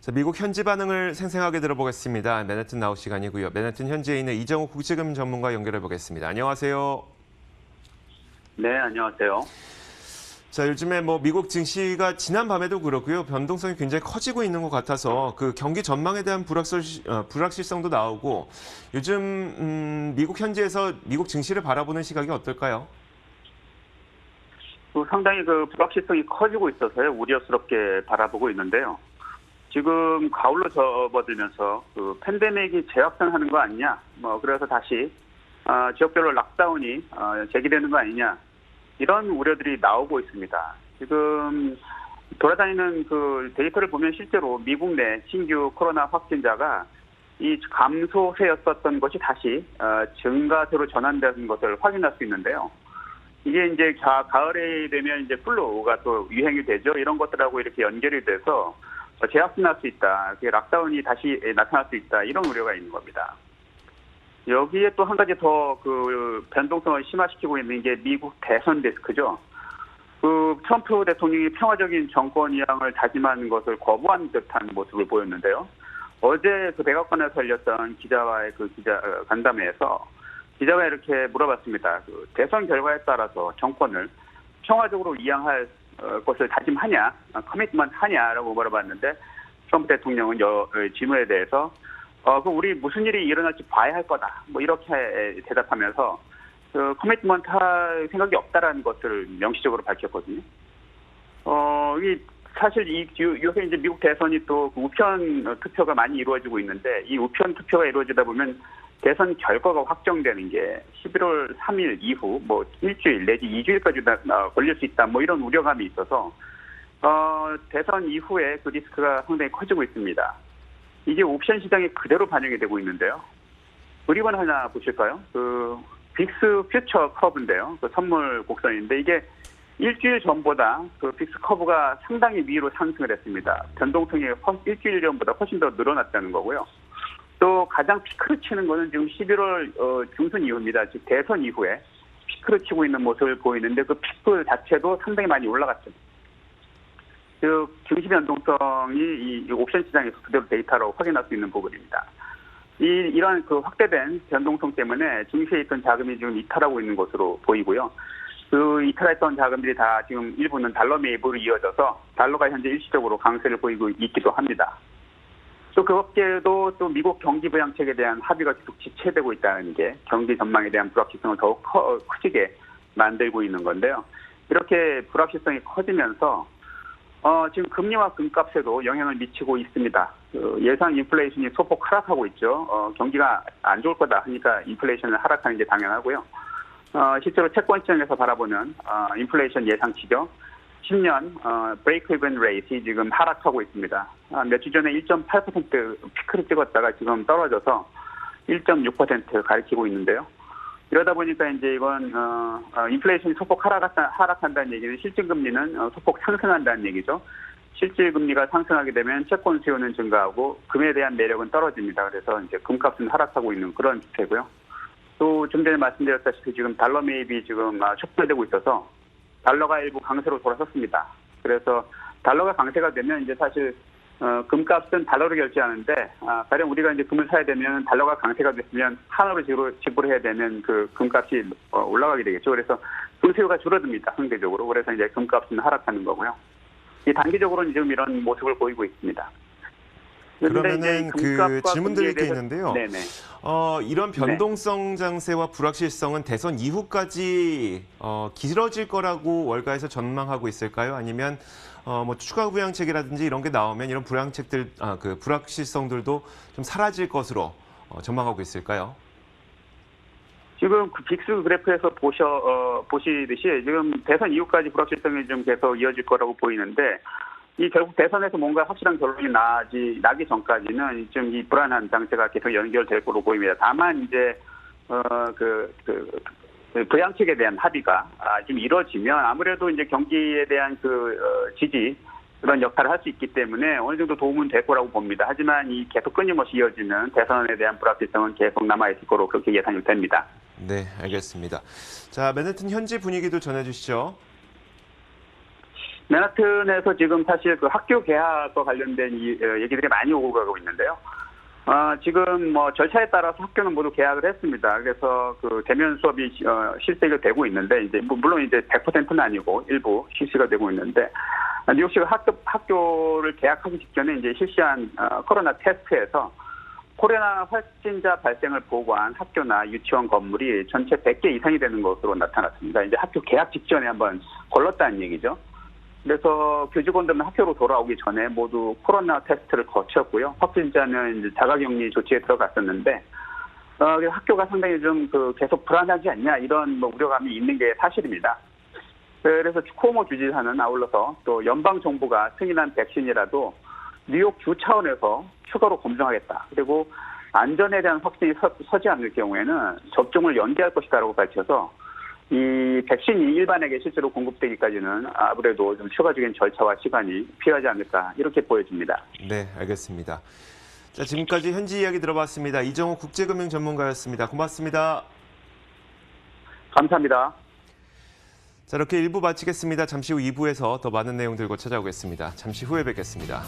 자, 미국 현지 반응을 생생하게 들어보겠습니다. 맨해튼 나우 시간이고요. 맨해튼 현지에 있는 이정우 국제금 전문가 연결해 보겠습니다. 안녕하세요. 네, 안녕하세요. 자, 요즘에 미국 증시가 지난 밤에도 그렇고요. 변동성이 굉장히 커지고 있는 것 같아서 그 경기 전망에 대한 불확실성도 나오고 요즘 미국 현지에서 미국 증시를 바라보는 시각이 어떨까요? 상당히 불확실성이 커지고 있어서요. 우려스럽게 바라보고 있는데요. 지금 가을로 접어들면서 팬데믹이 재확산하는 거 아니냐. 그래서 다시 지역별로 락다운이 재개되는 거 아니냐. 이런 우려들이 나오고 있습니다. 지금 돌아다니는 데이터를 보면 실제로 미국 내 신규 코로나 확진자가 이 감소세였었던 것이 다시 증가세로 전환되는 것을 확인할 수 있는데요. 이게 이제 가을에 되면 이제 플루가 또 유행이 되죠. 이런 것들하고 이렇게 연결이 돼서 재확산할 수 있다. 락다운이 다시 나타날 수 있다. 이런 우려가 있는 겁니다. 여기에 또 한 가지 더 변동성을 심화시키고 있는 게 미국 대선 리스크죠. 트럼프 대통령이 평화적인 정권 이양을 다짐하는 것을 거부한 듯한 모습을 보였는데요. 어제 백악관에서 열렸던 기자와의 간담회에서 기자가 이렇게 물어봤습니다. 대선 결과에 따라서 정권을 평화적으로 이양할 것을 다짐하냐, 커미트먼트 하냐라고 물어봤는데 트럼프 대통령은 질문에 대해서 우리 무슨 일이 일어날지 봐야 할 거다. 이렇게 대답하면서 커미트먼트 할 생각이 없다라는 것을 명시적으로 밝혔거든요. 사실 요새 이제 미국 대선이 또 우편 투표가 많이 이루어지고 있는데 이 우편 투표가 이루어지다 보면 대선 결과가 확정되는 게 11월 3일 이후 일주일 내지 2주일까지 걸릴 수 있다. 이런 우려감이 있어서 대선 이후에 리스크가 상당히 커지고 있습니다. 이게 옵션 시장에 그대로 반영이 되고 있는데요. 그림을 하나 보실까요? 빅스 퓨처 커브인데요. 선물 곡선인데 이게 일주일 전보다 빅스 커브가 상당히 위로 상승을 했습니다. 변동성이 일주일 전보다 훨씬 더 늘어났다는 거고요. 또 가장 피크를 치는 거는 지금 11월 중순 이후입니다. 즉 대선 이후에 피크를 치고 있는 모습을 보이는데 그 피크 자체도 상당히 많이 올라갔죠. 즉 증시 변동성이 이 옵션 시장에서 그대로 데이터로 확인할 수 있는 부분입니다. 이러한 확대된 변동성 때문에 증시에 있던 자금이 지금 이탈하고 있는 것으로 보이고요. 이탈했던 자금들이 다 지금 일부는 달러 매입으로 이어져서 달러가 현재 일시적으로 강세를 보이고 있기도 합니다. 또 그밖에도 또 미국 경기 부양책에 대한 합의가 계속 지체되고 있다는 게 경기 전망에 대한 불확실성을 더욱 커지게 만들고 있는 건데요. 이렇게 불확실성이 커지면서 지금 금리와 금값에도 영향을 미치고 있습니다. 예상 인플레이션이 소폭 하락하고 있죠. 경기가 안 좋을 거다 하니까 인플레이션을 하락하는 게 당연하고요. 실제로 채권 시장에서 바라보는 인플레이션 예상치죠. 10년 브레이크 이븐 레이트이 지금 하락하고 있습니다. 몇 주 전에 1.8% 피크를 찍었다가 지금 떨어져서 1.6% 가리키고 있는데요. 이러다 보니까 이제 이건 인플레이션이 소폭 하락한다는 얘기는 실질금리는 소폭 상승한다는 얘기죠. 실질금리가 상승하게 되면 채권 수요는 증가하고 금에 대한 매력은 떨어집니다. 그래서 이제 금값은 하락하고 있는 그런 추세고요. 또 좀 전에 말씀드렸다시피 지금 달러 매입이 지금 촉발되고 있어서 달러가 일부 강세로 돌아섰습니다. 그래서 달러가 강세가 되면 이제 사실 금값은 달러로 결제하는데 가령 우리가 이제 금을 사야 되면 달러가 강세가 됐으면 한화로 지불해야 되는 금값이 올라가게 되겠죠. 그래서 금 수요가 줄어듭니다. 상대적으로. 그래서 이제 금값은 하락하는 거고요. 단기적으로는 지금 이런 모습을 보이고 있습니다. 그러면은 질문 드릴 게 있는데요. 네네. 이런 변동성 장세와 불확실성은 대선 이후까지 길어질 거라고 월가에서 전망하고 있을까요? 아니면 추가 부양책이라든지 이런 게 나오면 이런 불확실성들도 좀 사라질 것으로 전망하고 있을까요? 지금 빅스 그래프에서 보시듯이 지금 대선 이후까지 불확실성이 좀 계속 이어질 거라고 보이는데 결국 대선에서 뭔가 확실한 결론이 나기 전까지는 좀 이 불안한 장세가 계속 연결될 거로 보입니다. 다만 이제 부양책에 대한 합의가 좀 이루어지면 아무래도 이제 경기에 대한 지지 그런 역할을 할 수 있기 때문에 어느 정도 도움은 될 거라고 봅니다. 하지만 이 계속 끊임없이 이어지는 대선에 대한 불확실성은 계속 남아있을 거로 그렇게 예상이 됩니다. 네, 알겠습니다. 자, 맨해튼 현지 분위기도 전해주시죠. 맨하튼에서 지금 사실 그 학교 개학과 관련된 얘기들이 많이 오고 가고 있는데요. 지금 뭐 절차에 따라서 학교는 모두 개학을 했습니다. 그래서 그 대면 수업이 실시가 되고 있는데 이제 물론 이제 100%는 아니고 일부 실시가 되고 있는데 뉴욕시가 학교를 개학하기 직전에 이제 실시한 코로나 테스트에서 코로나 확진자 발생을 보고한 학교나 유치원 건물이 전체 100개 이상이 되는 것으로 나타났습니다. 이제 학교 개학 직전에 한번 걸렀다는 얘기죠. 그래서 교직원들은 학교로 돌아오기 전에 모두 코로나 테스트를 거쳤고요. 확진자는 이제 자가격리 조치에 들어갔었는데 학교가 상당히 좀 계속 불안하지 않냐 이런 뭐 우려감이 있는 게 사실입니다. 그래서 쿠오모 주지사는 아울러서 또 연방 정부가 승인한 백신이라도 뉴욕 주 차원에서 추가로 검증하겠다. 그리고 안전에 대한 확신이 서지 않을 경우에는 접종을 연기할 것이다라고 밝혀서 이 백신이 일반에게 실제로 공급되기까지는 아무래도 좀 추가적인 절차와 시간이 필요하지 않을까 이렇게 보여집니다. 네, 알겠습니다. 자, 지금까지 현지 이야기 들어봤습니다. 이정호 국제금융 전문가였습니다. 고맙습니다. 감사합니다. 자, 이렇게 1부 마치겠습니다. 잠시 후 2부에서 더 많은 내용 들고 찾아오겠습니다. 잠시 후에 뵙겠습니다.